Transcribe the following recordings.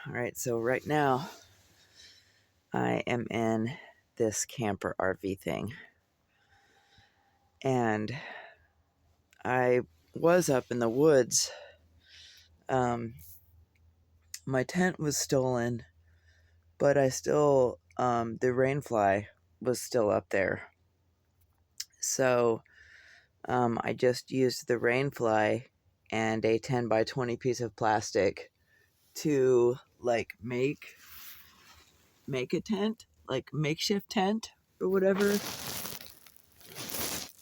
Alright, so right now I am in this camper RV thing. And I was up in the woods. My tent was stolen, but I still, the rainfly was still up there. So I just used the rainfly and a 10 by 20 piece of plastic to make a tent, like makeshift tent or whatever.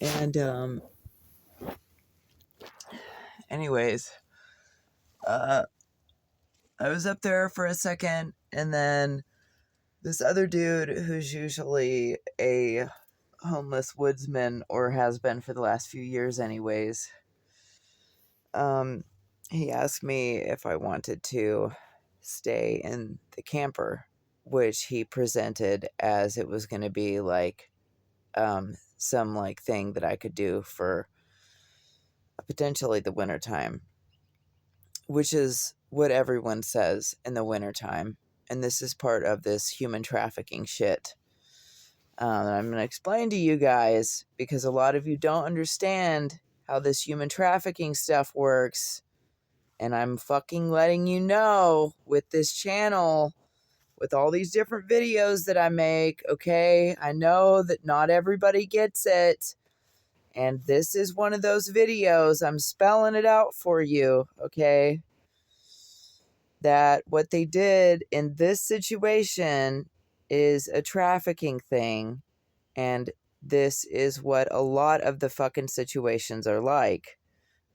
And anyways, I was up there for a second, and then this other dude, who's usually a homeless woodsman, or has been for the last few years anyways, he asked me if I wanted to stay in the camper, which he presented as it was going to be like some like thing that I could do for potentially the wintertime, which is what everyone says in the wintertime. And this is part of this human trafficking shit. And I'm going to explain to you guys, because a lot of you don't understand how this human trafficking stuff works. And I'm fucking letting you know with this channel, with all these different videos that I make, okay? I know that not everybody gets it. And this is one of those videos. I'm spelling it out for you, okay? That what they did in this situation is a trafficking thing, and this is what a lot of the fucking situations are like,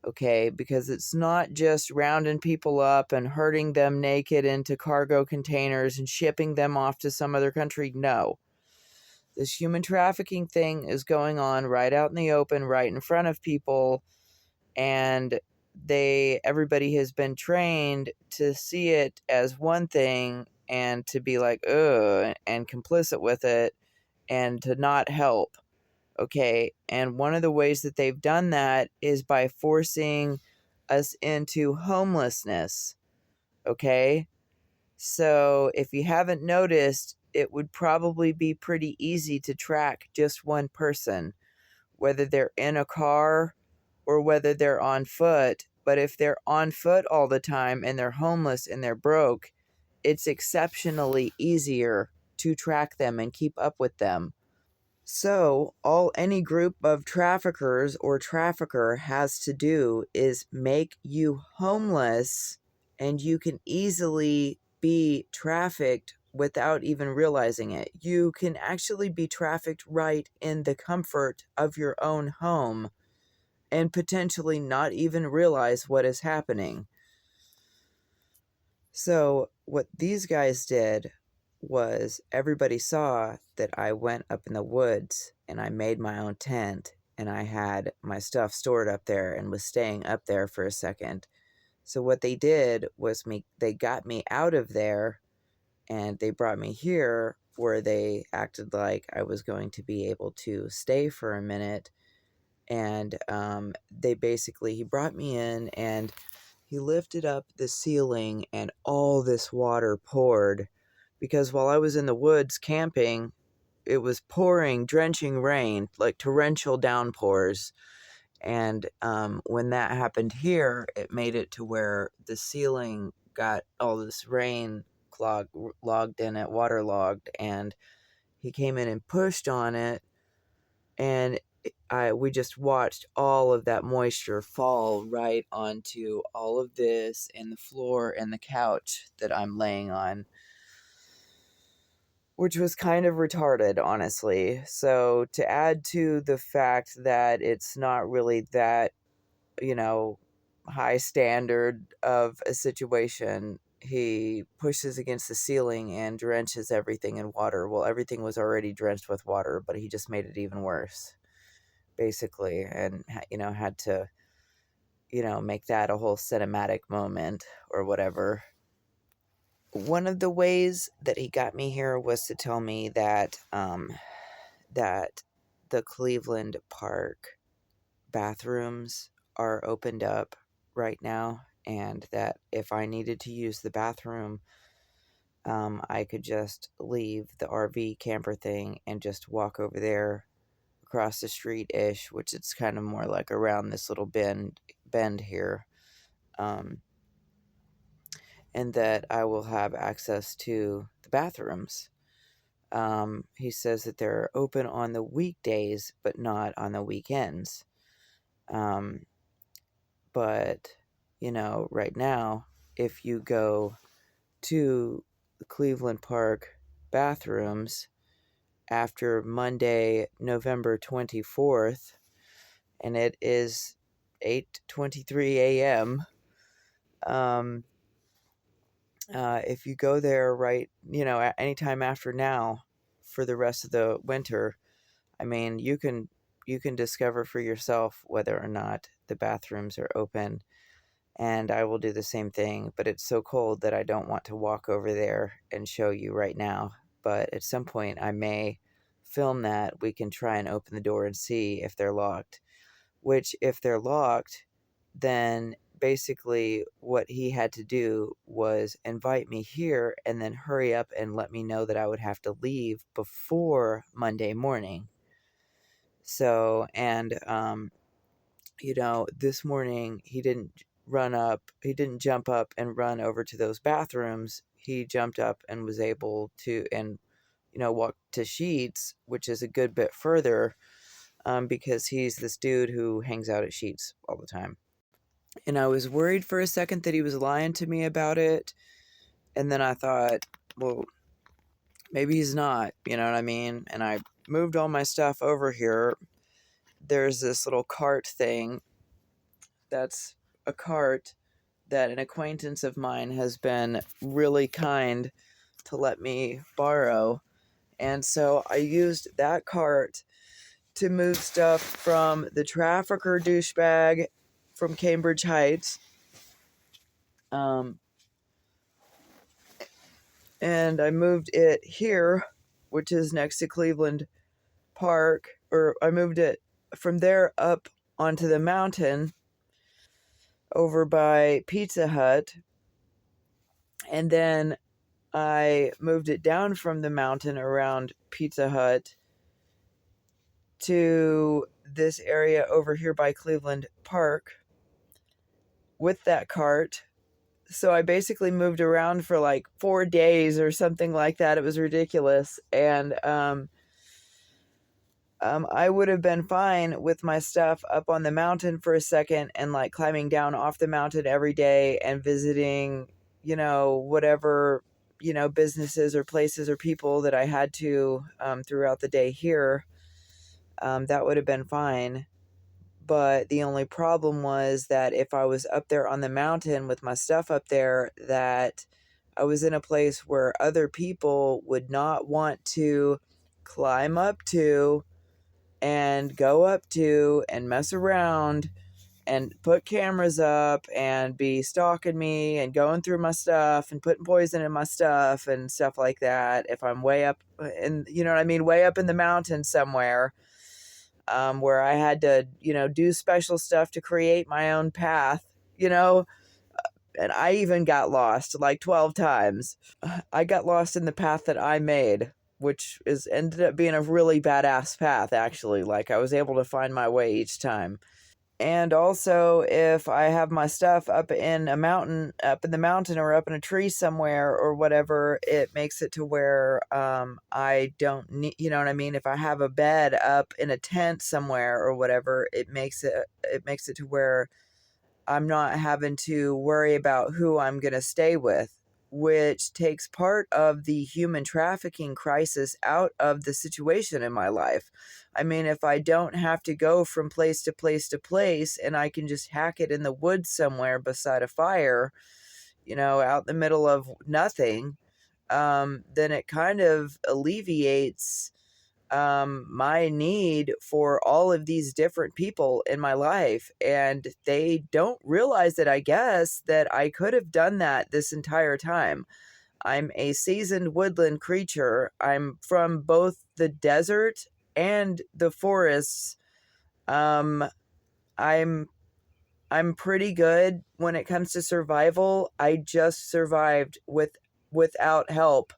okay? Because it's not just rounding people up and herding them naked into cargo containers and shipping them off to some other country. No. This human trafficking thing is going on right out in the open, right in front of people, and everybody has been trained to see it as one thing and to be like, ugh, and complicit with it and to not help. Okay. And one of the ways that they've done that is by forcing us into homelessness. Okay. So if you haven't noticed, it would probably be pretty easy to track just one person, whether they're in a car or whether they're on foot. But if they're on foot all the time and they're homeless and they're broke, it's exceptionally easier to track them and keep up with them. So, all any group of traffickers or trafficker has to do is make you homeless, and you can easily be trafficked without even realizing it. You can actually be trafficked right in the comfort of your own home and potentially not even realize what is happening. So, what these guys did was everybody saw that I went up in the woods and I made my own tent and I had my stuff stored up there and was staying up there for a second. So, what they did was they got me out of there and they brought me here where they acted like I was going to be able to stay for a minute. And he brought me in and he lifted up the ceiling and all this water poured, because while I was in the woods camping, it was pouring, drenching rain, like torrential downpours. And when that happened here, it made it to where the ceiling got all this rain logged in it, waterlogged, and he came in and pushed on it, and we just watched all of that moisture fall right onto all of this and the floor and the couch that I'm laying on, which was kind of retarded, honestly. So to add to the fact that it's not really that, high standard of a situation, he pushes against the ceiling and drenches everything in water. Well, everything was already drenched with water, but he just made it even worse, basically, and had to make that a whole cinematic moment or whatever. One of the ways that he got me here was to tell me that that the Cleveland Park bathrooms are opened up right now, and that if I needed to use the bathroom, I could just leave the RV camper thing and just walk over there across the street-ish, which it's kind of more like around this little bend here. And that I will have access to the bathrooms. He says that they're open on the weekdays, but not on the weekends. But, right now, if you go to the Cleveland Park bathrooms after Monday, November 24th, and it is 8:23 a.m., if you go there right, at any time after now for the rest of the winter, I mean, you can discover for yourself whether or not the bathrooms are open, and I will do the same thing, but it's so cold that I don't want to walk over there and show you right now. But at some point I may film that. We can try and open the door and see if they're locked. Which, if they're locked, then basically what he had to do was invite me here and then hurry up and let me know that I would have to leave before Monday morning. So, and, this morning he didn't jump up and run over to those bathrooms. He jumped up and was able to, and, walk to Sheets, which is a good bit further, because he's this dude who hangs out at Sheets all the time. And I was worried for a second that he was lying to me about it. And then I thought, well, maybe he's not, you know what I mean? And I moved all my stuff over here. There's this little cart thing. That's a cart that an acquaintance of mine has been really kind to let me borrow. And so I used that cart to move stuff from the Trafficker douchebag from Cambridge Heights. And I moved it here, which is next to Cleveland Park, or I moved it from there up onto the mountain over by Pizza Hut. And then I moved it down from the mountain around Pizza Hut to this area over here by Cleveland Park with that cart. So I basically moved around for like 4 days or something like that. It was ridiculous. And I would have been fine with my stuff up on the mountain for a second and like climbing down off the mountain every day and visiting, whatever, businesses or places or people that I had to throughout the day here. That would have been fine. But the only problem was that if I was up there on the mountain with my stuff up there, that I was in a place where other people would not want to climb up to and go up to and mess around and put cameras up and be stalking me and going through my stuff and putting poison in my stuff and stuff like that. If I'm way up in, way up in the mountains somewhere, where I had to, do special stuff to create my own path, and I even got lost like 12 times. I got lost in the path that I made, which ended up being a really badass path, actually. Like, I was able to find my way each time. And also, if I have my stuff up in the mountain or up in a tree somewhere or whatever, it makes it to where I don't need, you know what I mean? If I have a bed up in a tent somewhere or whatever, it makes it to where I'm not having to worry about who I'm going to stay with, which takes part of the human trafficking crisis out of the situation in my life. I mean, if I don't have to go from place to place to place and I can just hack it in the woods somewhere beside a fire, out in the middle of nothing, then it kind of alleviates my need for all of these different people in my life. And they don't realize it, I guess, that I could have done that this entire time. I'm a seasoned woodland creature. I'm from both the desert and the forests. I'm I'm pretty good when it comes to survival. I just survived with without help.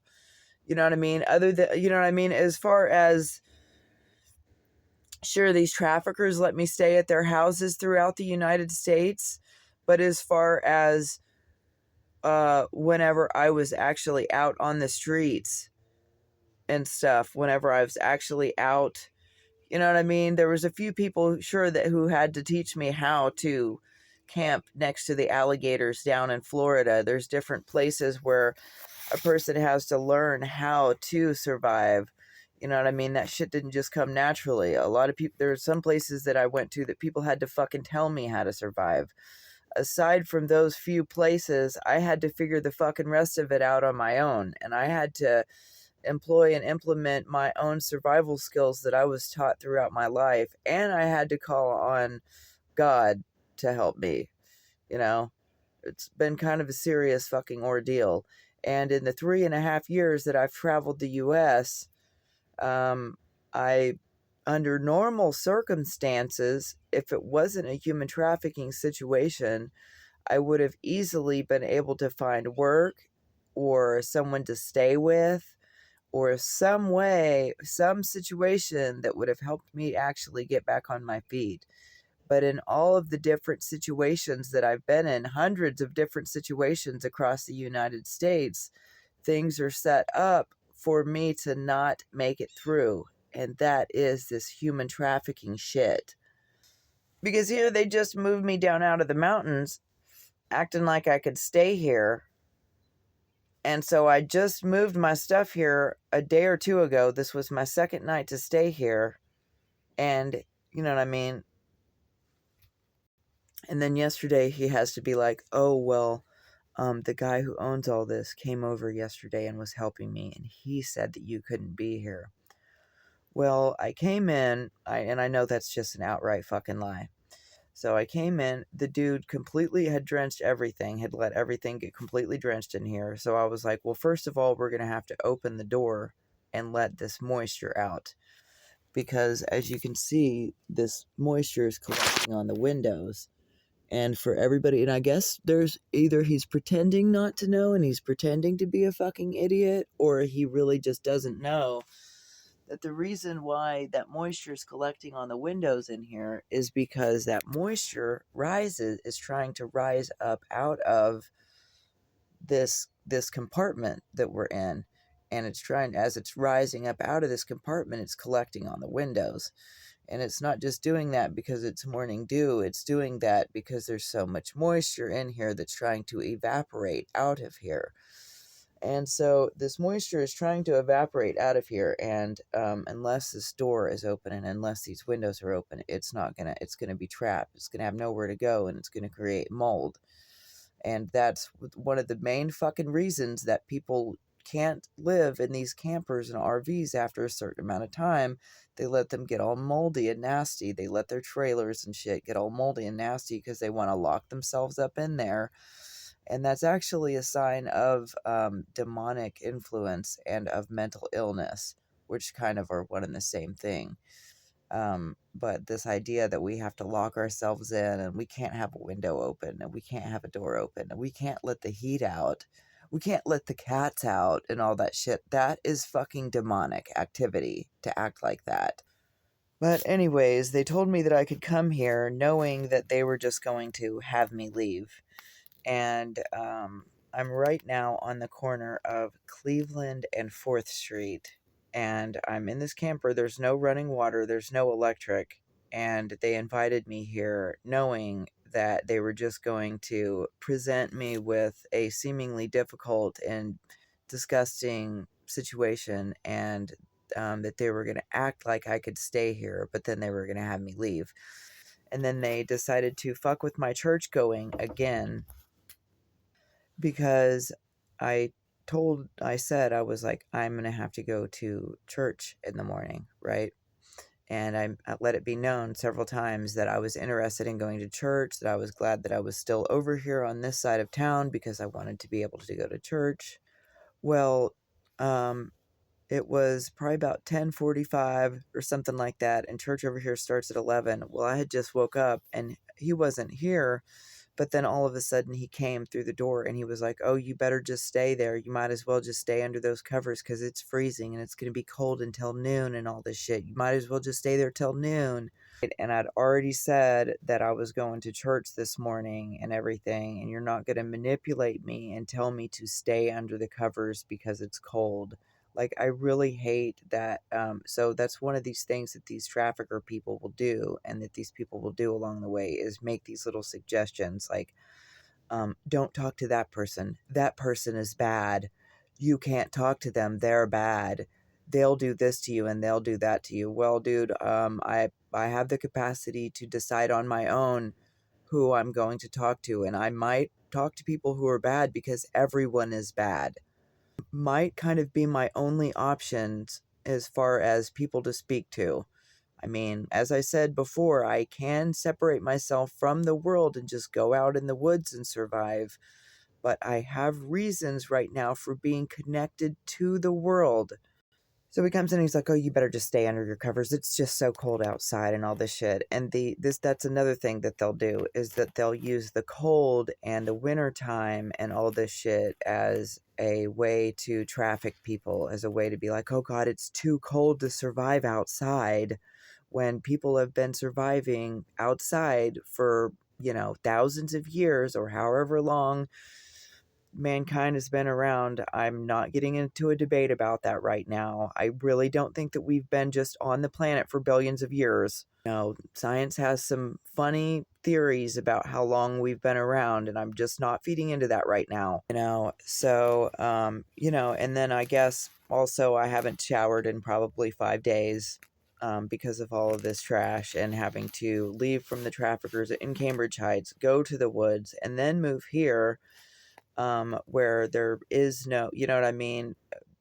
You know what I mean? Other than, you know what I mean? As far as, sure, these traffickers let me stay at their houses throughout the United States, but as far as whenever I was actually out on the streets and stuff, whenever I was actually out, you know what I mean? There was a few people, sure, that who had to teach me how to camp next to the alligators down in Florida. There's different places where a person has to learn how to survive. You know what I mean? That shit didn't just come naturally. A lot of people, there are some places that I went to that people had to fucking tell me how to survive. Aside from those few places, I had to figure the fucking rest of it out on my own. And I had to employ and implement my own survival skills that I was taught throughout my life. And I had to call on God to help me. You know, it's been kind of a serious fucking ordeal. And in the 3.5 years that I've traveled the US, I, under normal circumstances, if it wasn't a human trafficking situation, I would have easily been able to find work or someone to stay with or some way, some situation that would have helped me actually get back on my feet. But in all of the different situations that I've been in, hundreds of different situations across the United States, things are set up for me to not make it through. And that is this human trafficking shit. Because here they just moved me down out of the mountains, acting like I could stay here. And so I just moved my stuff here a day or two ago. This was my second night to stay here. And, you know what I mean? And then yesterday he has to be like, oh, well, the guy who owns all this came over yesterday and was helping me, and he said that you couldn't be here. Well, I came in, and I know that's just an outright fucking lie. So I came in, the dude completely had drenched everything, had let everything get completely drenched in here. So I was like, well, first of all, we're going to have to open the door and let this moisture out. Because as you can see, this moisture is collecting on the windows. And for everybody, and I guess there's either he's pretending not to know and he's pretending to be a fucking idiot, or he really just doesn't know that the reason why that moisture is collecting on the windows in here is because that moisture is trying to rise up out of this compartment that we're in. And it's trying, as it's rising up out of this compartment, it's collecting on the windows. And it's not just doing that because it's morning dew, it's doing that because there's so much moisture in here that's trying to evaporate out of here. And so this moisture is trying to evaporate out of here, and unless this door is open and unless these windows are open, it's gonna be trapped. It's gonna have nowhere to go, and it's gonna create mold. And that's one of the main fucking reasons that people can't live in these campers and RVs after a certain amount of time. They let them get all moldy and nasty. They let their trailers and shit get all moldy and nasty because they want to lock themselves up in there. And that's actually a sign of demonic influence and of mental illness, which kind of are one and the same thing. But this idea that we have to lock ourselves in and we can't have a window open and we can't have a door open and we can't let the heat out, we can't let the cats out and all that shit, that is fucking demonic activity to act like that. But anyways, they told me that I could come here knowing that they were just going to have me leave. And I'm right now on the corner of Cleveland and 4th Street. And I'm in this camper. There's no running water, there's no electric. And they invited me here knowing that they were just going to present me with a seemingly difficult and disgusting situation, and that they were going to act like I could stay here, but then they were going to have me leave. And then they decided to fuck with my church going again, because I said, I was like, I'm going to have to go to church in the morning, right? And I let it be known several times that I was interested in going to church, that I was glad that I was still over here on this side of town because I wanted to be able to go to church. Well, it was probably about 10:45 or something like that, and church over here starts at 11. Well, I had just woke up and he wasn't here But then all of a sudden he came through the door and he was like, oh, you better just stay there. You might as well just stay under those covers because it's freezing and it's going to be cold until noon and all this shit. You might as well just stay there till noon. And I'd already said that I was going to church this morning and everything, and you're not going to manipulate me and tell me to stay under the covers because it's cold. Like, I really hate that. So that's one of these things that these trafficker people will do, and that these people will do along the way, is make these little suggestions like, don't talk to that person. That person is bad. You can't talk to them. They're bad. They'll do this to you and they'll do that to you. Well, dude, I have the capacity to decide on my own who I'm going to talk to, and I might talk to people who are bad because everyone is bad. Might kind of be my only options as far as people to speak to. I mean, as I said before, I can separate myself from the world and just go out in the woods and survive. But I have reasons right now for being connected to the world. So he comes in and he's like, oh, you better just stay under your covers. It's just so cold outside and all this shit. And that's another thing that they'll do, is that they'll use the cold and the winter time and all this shit as a way to traffic people, as a way to be like, oh God, it's too cold to survive outside, when people have been surviving outside for, thousands of years or however long mankind has been around. I'm not getting into a debate about that right now. I really don't think that we've been just on the planet for billions of years. Science has some funny theories about how long we've been around, and I'm just not feeding into that right now. So, and then I guess also I haven't showered in probably 5 days. Because of all of this trash and having to leave from the traffickers in Cambridge Heights, go to the woods, and then move here, where there is no, you know what I mean?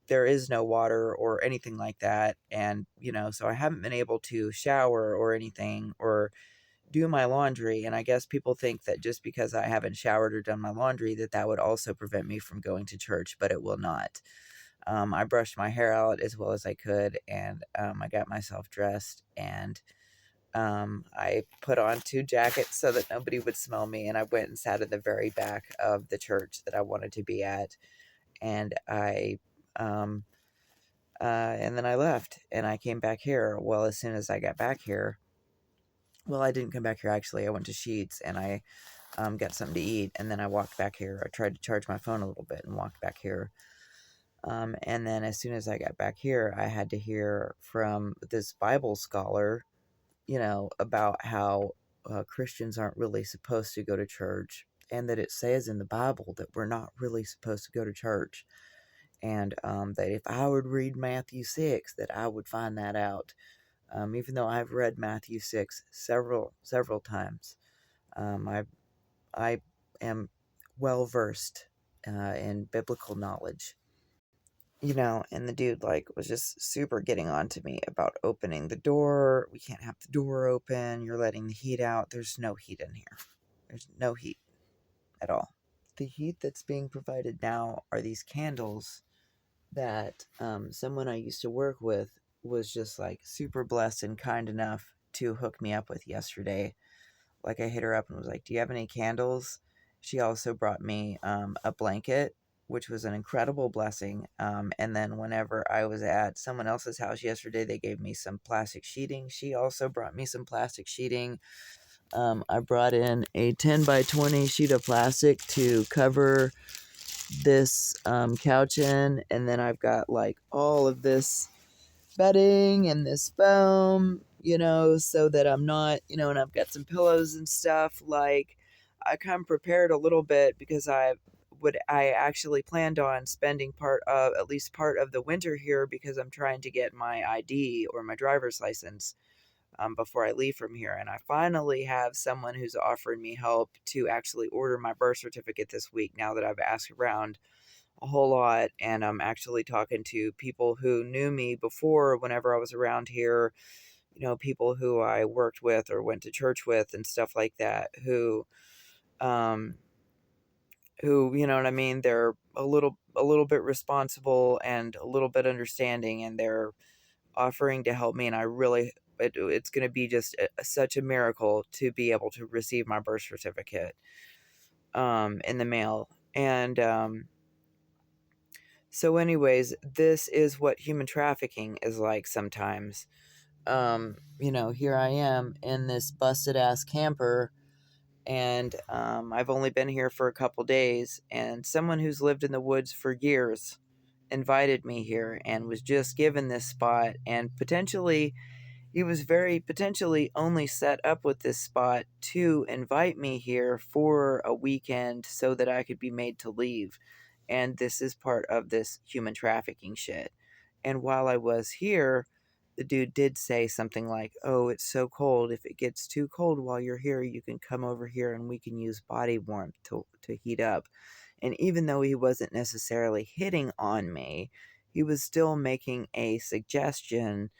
There is no water or anything like that. And, so I haven't been able to shower or anything or do my laundry. And I guess people think that just because I haven't showered or done my laundry, that would also prevent me from going to church, but it will not. I brushed my hair out as well as I could, and I got myself dressed, and I put on 2 jackets so that nobody would smell me, and I went and sat in the very back of the church that I wanted to be at, and and then I left, and I came back here. Well, as soon as I got back here, well, I didn't come back here actually. I went to Sheetz, and I got something to eat, and then I walked back here. I tried to charge my phone a little bit and walked back here. And then as soon as I got back here, I had to hear from this Bible scholar, about how Christians aren't really supposed to go to church, and that it says in the Bible that we're not really supposed to go to church, and that if I would read Matthew 6, that I would find that out. Even though I've read Matthew 6 several times, I am well versed in biblical knowledge. And the dude, was just super getting on to me about opening the door. We can't have the door open. You're letting the heat out. There's no heat in here. There's no heat at all. The heat that's being provided now are these candles that someone I used to work with was just, super blessed and kind enough to hook me up with yesterday. I hit her up and was like, do you have any candles? She also brought me a blanket, which was an incredible blessing. And then whenever I was at someone else's house yesterday, they gave me some plastic sheeting. She also brought me some plastic sheeting. I brought in a 10 by 20 sheet of plastic to cover this couch in. And then I've got all of this bedding and this foam, so that I'm not, and I've got some pillows and stuff. I kind of prepared a little bit because I actually planned on spending at least part of the winter here, because I'm trying to get my ID or my driver's license before I leave from here. And I finally have someone who's offering me help to actually order my birth certificate this week, now that I've asked around a whole lot, and I'm actually talking to people who knew me before whenever I was around here, people who I worked with or went to church with and stuff like that, who, you know what I mean, they're a little bit responsible and a little bit understanding, and they're offering to help me, and it's going to be just such a miracle to be able to receive my birth certificate. in the mail. And so anyways, this is what human trafficking is like sometimes. Here I am in this busted ass camper, and I've only been here for a couple days, and someone who's lived in the woods for years invited me here and was just given this spot, and potentially he was very potentially only set up with this spot to invite me here for a weekend so that I could be made to leave. And this is part of this human trafficking shit. And while I was here, the dude did say something like, "Oh, it's so cold. If it gets too cold while you're here, you can come over here and we can use body warmth to heat up." And even though he wasn't necessarily hitting on me, he was still making a suggestion,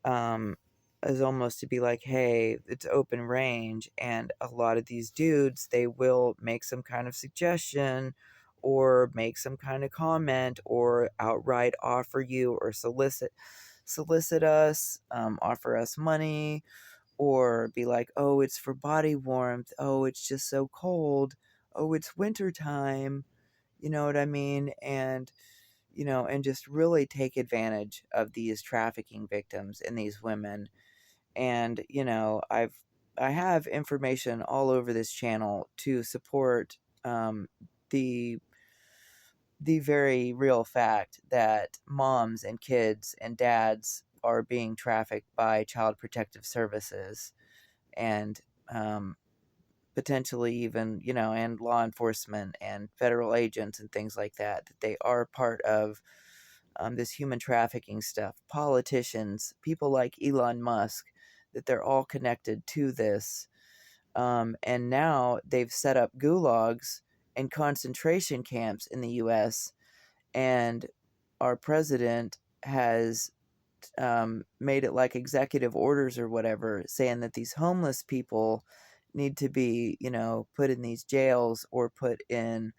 um, as almost to be like, "Hey, it's open range." And a lot of these dudes, they will make some kind of suggestion or make some kind of comment or outright offer you or solicit us, offer us money, or be like, "Oh, it's for body warmth. Oh, it's just so cold. Oh, it's winter time." You know what I mean? And just really take advantage of these trafficking victims and these women. And I have information all over this channel to support, the very real fact that moms and kids and dads are being trafficked by child protective services, and potentially even, and law enforcement and federal agents and things like that, that they are part of, this human trafficking stuff. Politicians, people like Elon Musk, that they're all connected to this. And now they've set up gulags and concentration camps in the U.S., and our president has made it like executive orders or whatever, saying that these homeless people need to be, put in these jails, or put into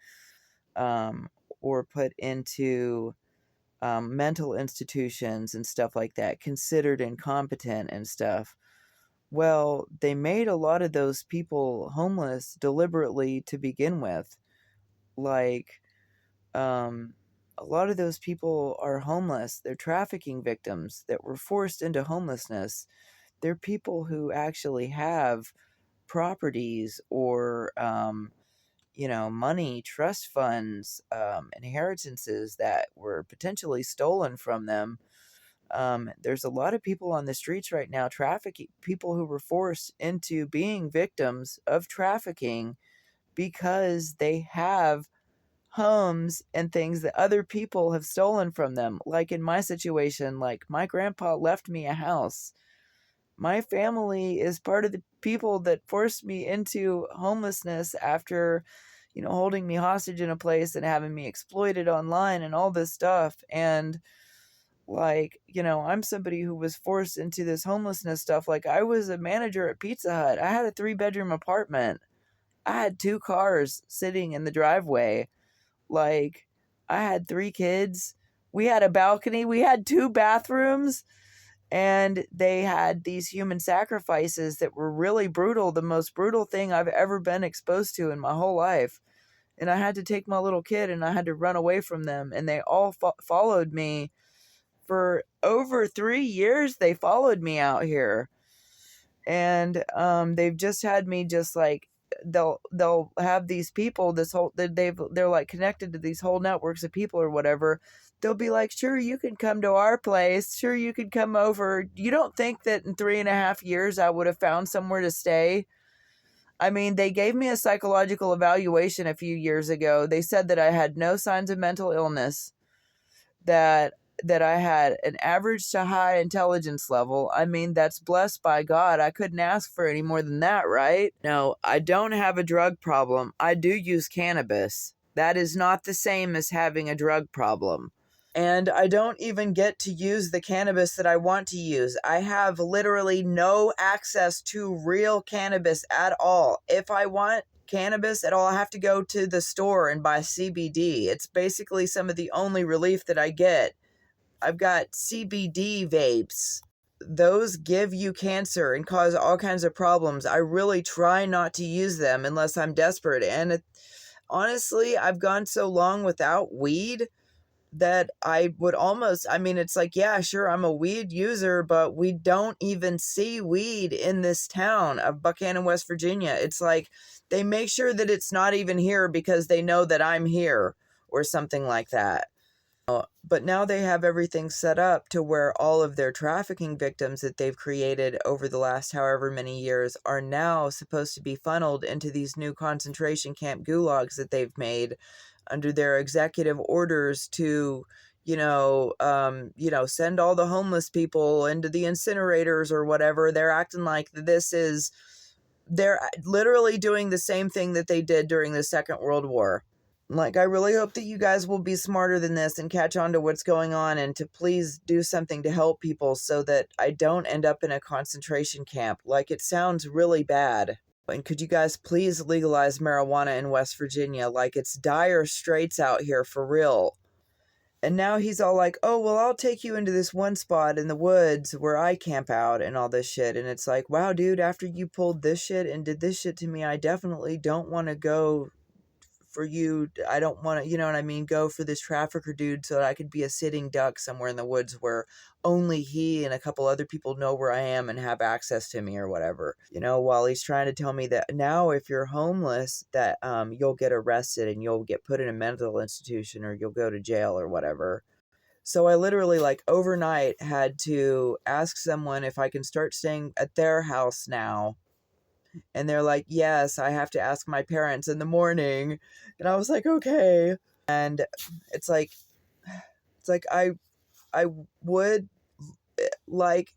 mental institutions and stuff like that, considered incompetent and stuff. Well, they made a lot of those people homeless deliberately to begin with. Like, a lot of those people are homeless. They're trafficking victims that were forced into homelessness. They're people who actually have properties or, money, trust funds, inheritances that were potentially stolen from them. There's a lot of people on the streets right now, trafficking people who were forced into being victims of trafficking because they have homes and things that other people have stolen from them. Like in my situation, like my grandpa left me a house. My family is part of the people that forced me into homelessness after, holding me hostage in a place and having me exploited online and all this stuff. And like, I'm somebody who was forced into this homelessness stuff. Like, I was a manager at Pizza Hut. I had a 3-bedroom apartment. I had 2 cars sitting in the driveway. Like, I had 3 kids. We had a balcony. We had 2 bathrooms. And they had these human sacrifices that were really brutal. The most brutal thing I've ever been exposed to in my whole life. And I had to take my little kid and I had to run away from them. And they all followed me for over 3 years. They followed me out here. And they've just had me just like, they'll have these people, they're like connected to these whole networks of people or whatever. They'll be like, "Sure, you can come to our place. Sure, you can come over. You don't think that in 3.5 years I would have found somewhere to stay?" I mean, they gave me a psychological evaluation a few years ago. They said that I had no signs of mental illness, that I had an average to high intelligence level. I mean, that's blessed by God. I couldn't ask for any more than that, right? No, I don't have a drug problem. I do use cannabis. That is not the same as having a drug problem. And I don't even get to use the cannabis that I want to use. I have literally no access to real cannabis at all. If I want cannabis at all, I have to go to the store and buy CBD. It's basically some of the only relief that I get. I've got CBD vapes. those give you cancer and cause all kinds of problems. I really try not to use them unless I'm desperate. And honestly, I've gone so long without weed that I would almost, I mean, it's like, yeah, sure, I'm a weed user, but we don't even see weed in this town of Buchanan, West Virginia. It's like they make sure that it's not even here because they know that I'm here or something like that. But now they have everything set up to where all of their trafficking victims that they've created over the last however many years are now supposed to be funneled into these new concentration camp gulags that they've made under their executive orders to, send all the homeless people into the incinerators or whatever. They're acting like they're literally doing the same thing that they did during the Second World War. Like, I really hope that you guys will be smarter than this and catch on to what's going on and to please do something to help people so that I don't end up in a concentration camp. Like, it sounds really bad. And could you guys please legalize marijuana in West Virginia? Like, it's dire straits out here for real. And now he's all like, oh, well, I'll take you into this one spot in the woods where I camp out and all this shit. And it's like, wow, dude, after you pulled this shit and did this shit to me, I definitely don't want to go for you. I don't want to, you know what I mean, go for this trafficker dude so that I could be a sitting duck somewhere in the woods where only he and a couple other people know where I am and have access to me or whatever. While he's trying to tell me that now if you're homeless that you'll get arrested and you'll get put in a mental institution or you'll go to jail or whatever. So I literally, like, overnight had to ask someone if I can start staying at their house now. And they're like, yes, I have to ask my parents in the morning. And I was like, okay. And it's like I would like,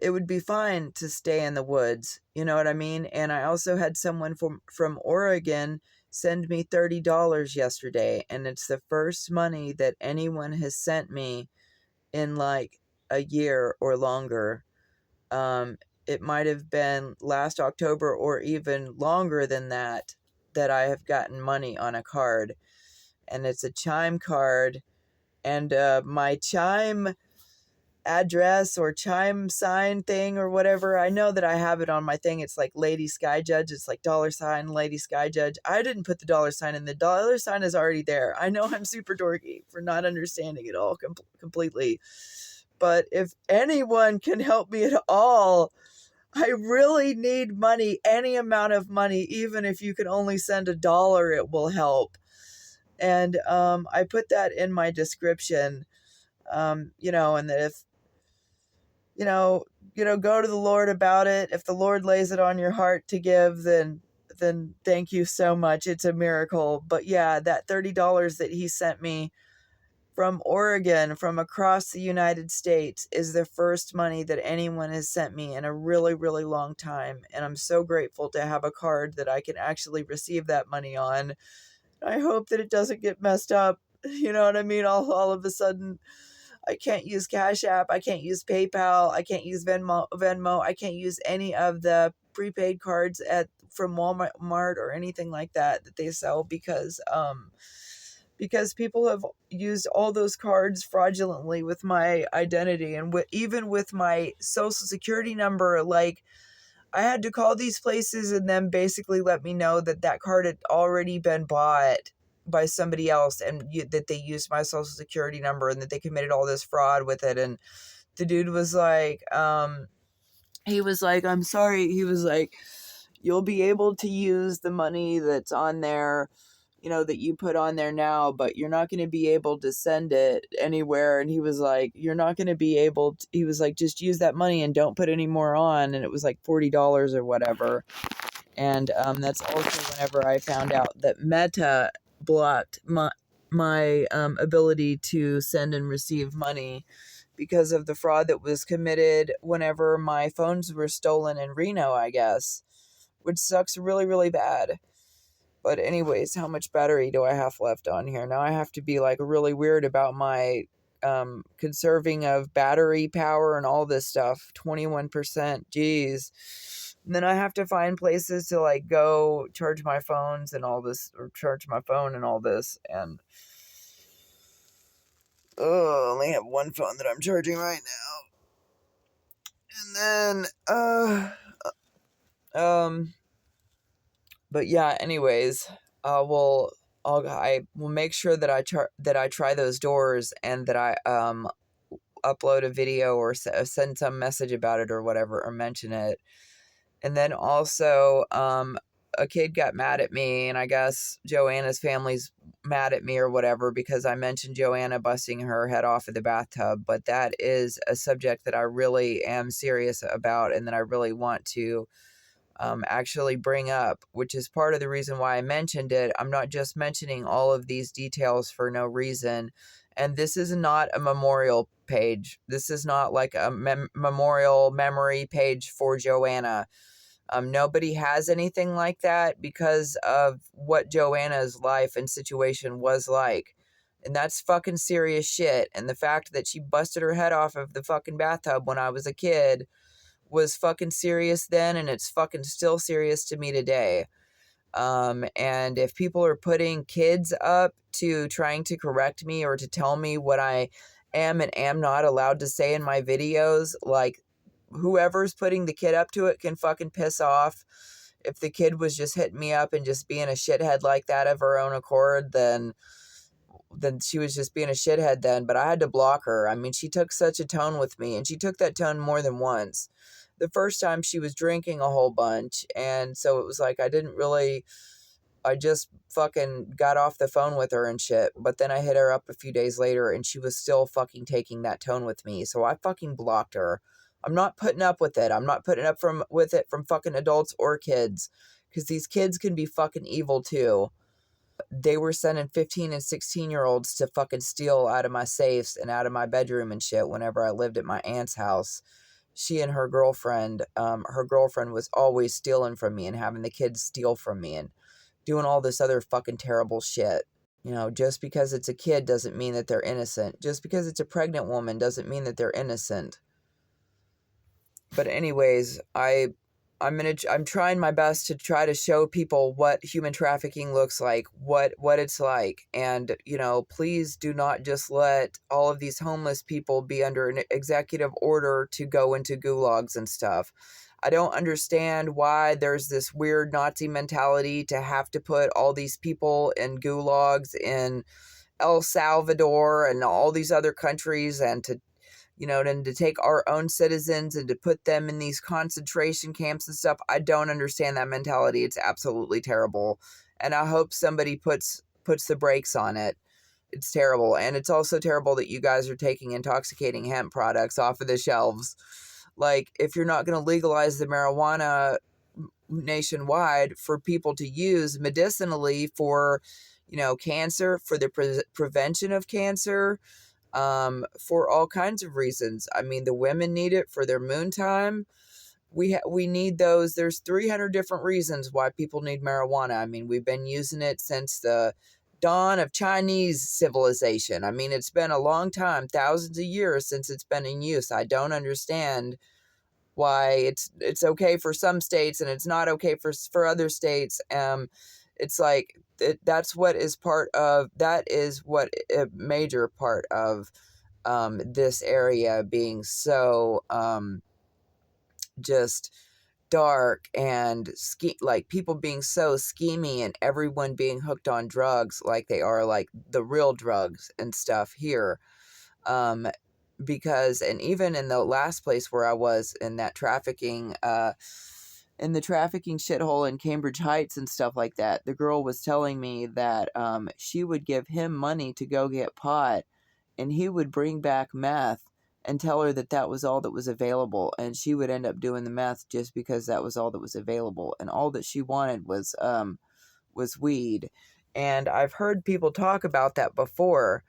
it would be fine to stay in the woods. You know what I mean? And I also had someone from Oregon send me $30 yesterday. And it's the first money that anyone has sent me in like a year or longer. It might have been last October or even longer than that I have gotten money on a card. And it's a Chime card. And my Chime address or Chime sign thing or whatever, I know that I have it on my thing. It's like Lady Sky Judge. It's like $ Lady Sky Judge. I didn't put the $sign in. The $sign is already there. I know I'm super dorky for not understanding it all completely. But if anyone can help me at all, I really need money, any amount of money, even if you can only send $1, it will help. And I put that in my description, and that if, go to the Lord about it. If the Lord lays it on your heart to give, then thank you so much. It's a miracle. But yeah, that $30 that he sent me from Oregon, from across the United States, is the first money that anyone has sent me in a really, really long time. And I'm so grateful to have a card that I can actually receive that money on. I hope that it doesn't get messed up. You know what I mean? All of a sudden, I can't use Cash App. I can't use PayPal. I can't use Venmo. I can't use any of the prepaid cards from Walmart or anything like that they sell because people have used all those cards fraudulently with my identity and even with my social security number. Like, I had to call these places and then basically let me know that card had already been bought by somebody else and that they used my social security number and that they committed all this fraud with it. And the dude was like, he was like, I'm sorry. He was like, you'll be able to use the money that's on there, that you put on there now, but you're not going to be able to send it anywhere. And he was like, you're not going to be able to, he was like, just use that money and don't put any more on. And it was like $40 or whatever. And that's also whenever I found out that Meta blocked my ability to send and receive money because of the fraud that was committed whenever my phones were stolen in Reno, I guess, which sucks really, really bad. But anyways, how much battery do I have left on here? Now I have to be like really weird about my conserving of battery power and all this stuff. 21%, geez. And then I have to find places to like go charge my phones and all this, or charge my phone and all this. And I only have one phone that I'm charging right now. And then, but yeah, anyways, I will make sure that I try those doors, and that I upload a video or send some message about it or whatever, or mention it. And then also, a kid got mad at me, and I guess Joanna's family's mad at me or whatever because I mentioned Joanna busting her head off of the bathtub. But that is a subject that I really am serious about, and that I really want to actually bring up, which is part of the reason why I mentioned it. I'm not just mentioning all of these details for no reason. And this is not a memorial page. This is not like a memorial memory page for Joanna. Nobody has anything like that because of what Joanna's life and situation was like. And that's fucking serious shit. And the fact that she busted her head off of the fucking bathtub when I was a kid was fucking serious then, and it's fucking still serious to me today. And if people are putting kids up to trying to correct me or to tell me what I am and am not allowed to say in my videos, like, whoever's putting the kid up to it can fucking piss off. If the kid was just hitting me up and just being a shithead like that of her own accord, then she was just being a shithead then. But I had to block her. I mean, she took such a tone with me, and she took that tone more than once. The first time she was drinking a whole bunch, and so it was like I just fucking got off the phone with her and shit. But then I hit her up a few days later, and she was still fucking taking that tone with me. So I fucking blocked her. I'm not putting up with it. I'm not putting up with it from fucking adults or kids, because these kids can be fucking evil too. They were sending 15 and 16-year-olds to fucking steal out of my safes and out of my bedroom and shit whenever I lived at my aunt's house. She and her girlfriend was always stealing from me and having the kids steal from me and doing all this other fucking terrible shit. You know, just because it's a kid doesn't mean that they're innocent. Just because it's a pregnant woman doesn't mean that they're innocent. But anyways, I'm trying my best to try to show people what human trafficking looks like, what it's like. And, you know, please do not just let all of these homeless people be under an executive order to go into gulags and stuff. I don't understand why there's this weird Nazi mentality to have to put all these people in gulags in El Salvador and all these other countries, and to, you know, and to take our own citizens and to put them in these concentration camps and stuff. I don't understand that mentality. It's absolutely terrible. And I hope somebody puts the brakes on it. It's terrible. And it's also terrible that you guys are taking intoxicating hemp products off of the shelves. Like, if you're not going to legalize the marijuana nationwide for people to use medicinally for, you know, cancer, for the prevention of cancer, for all kinds of reasons. I mean, the women need it for their moon time. We need those. There's 300 different reasons why people need marijuana. I mean, we've been using it since the dawn of Chinese civilization. I mean, it's been a long time, thousands of years since it's been in use. I don't understand why it's okay for some states and it's not okay for other states. It's like that's what is part of that is what a major part of this area being so just dark and like people being so schemy and everyone being hooked on drugs like they are like the real drugs and stuff here. Because, and even in the last place where I was in that trafficking, in the trafficking shithole in Cambridge Heights and stuff like that, the girl was telling me that she would give him money to go get pot, and he would bring back meth and tell her that that was all that was available, and she would end up doing the meth just because that was all that was available, and all that she wanted was weed. And I've heard people talk about that before.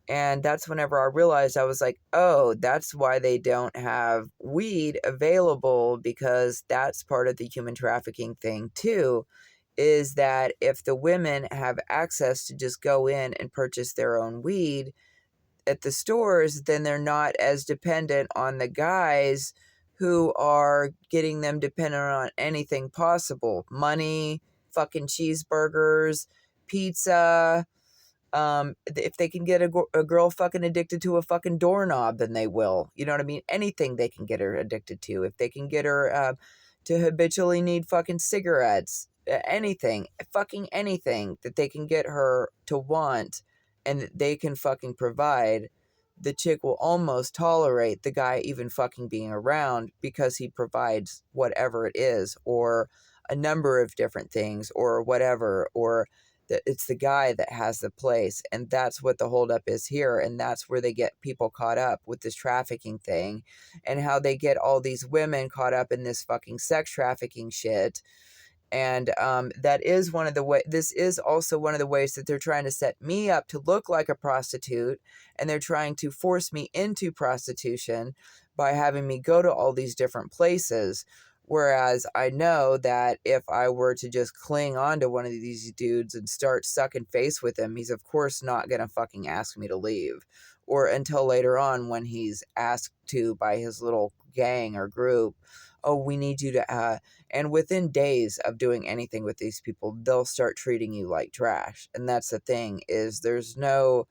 And that's whenever I realized, I was like, oh, that's why they don't have weed available, because that's part of the human trafficking thing too, is that if the women have access to just go in and purchase their own weed at the stores, then they're not as dependent on the guys who are getting them dependent on anything possible. Money, fucking cheeseburgers, pizza, If they can get a girl fucking addicted to a fucking doorknob, then they will. You know what I mean? Anything they can get her addicted to. If they can get her to habitually need fucking cigarettes, anything, fucking anything that they can get her to want and that they can fucking provide, the chick will almost tolerate the guy even fucking being around because he provides whatever it is, or a number of different things, or whatever, or that it's the guy that has the place. And that's what the holdup is here. And that's where they get people caught up with this trafficking thing, and how they get all these women caught up in this fucking sex trafficking shit. And that is one of the way. This is also one of the ways that they're trying to set me up to look like a prostitute, and they're trying to force me into prostitution by having me go to all these different places. Whereas I know that if I were to just cling on to one of these dudes and start sucking face with him, he's of course not gonna fucking ask me to leave, or until later on when he's asked to by his little gang or group. Oh, we need you to and within days of doing anything with these people, they'll start treating you like trash. And that's the thing, is there's no,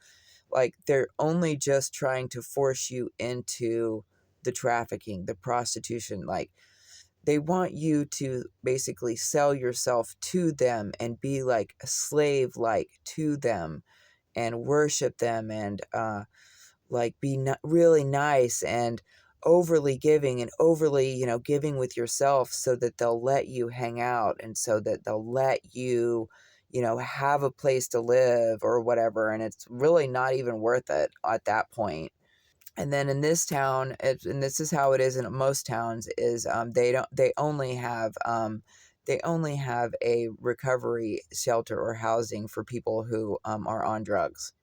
like, they're only just trying to force you into the trafficking, the prostitution. Like, they want you to basically sell yourself to them and be like a slave, like, to them, and worship them, and like be really nice and overly giving, and overly, giving with yourself, so that they'll let you hang out, and so that they'll let you, have a place to live or whatever. And it's really not even worth it at that point. And then in this town, and this is how it is in most towns, is they only have a recovery shelter or housing for people who are on drugs.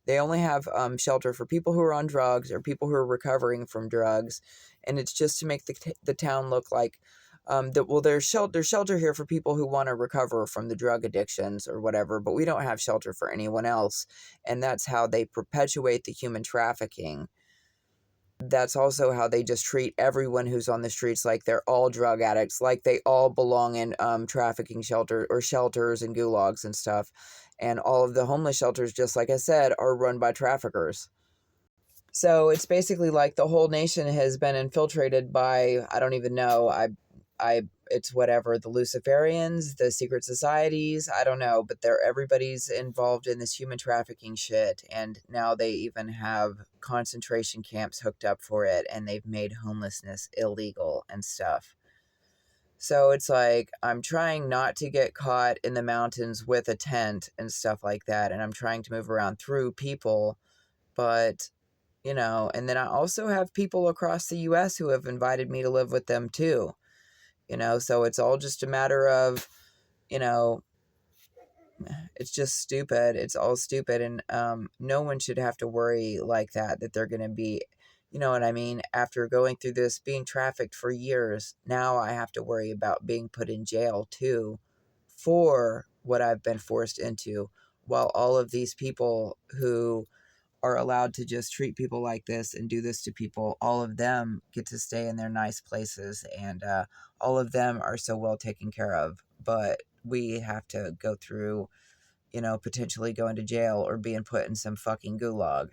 They only have shelter for people who are on drugs or people who are recovering from drugs, and it's just to make the town look like that. Well, there's shelter here for people who want to recover from the drug addictions or whatever, but we don't have shelter for anyone else, and that's how they perpetuate the human trafficking. That's also how they just treat everyone who's on the streets like they're all drug addicts, like they all belong in trafficking shelter or shelters and gulags and stuff. And all of the homeless shelters, just like I said, are run by traffickers. So it's basically like the whole nation has been infiltrated by, I don't even know, it's whatever, the Luciferians, the secret societies, I don't know, but everybody's involved in this human trafficking shit, and now they even have concentration camps hooked up for it, and they've made homelessness illegal and stuff. So it's like, I'm trying not to get caught in the mountains with a tent and stuff like that, and I'm trying to move around through people, but and then I also have people across the US who have invited me to live with them too. So it's all just a matter of, you know, it's just stupid. It's all stupid. And no one should have to worry like that they're going to be, you know what I mean? After going through this, being trafficked for years, now I have to worry about being put in jail too for what I've been forced into, while all of these people who are allowed to just treat people like this and do this to people, all of them get to stay in their nice places, and all of them are so well taken care of. But we have to go through, potentially going to jail or being put in some fucking gulag.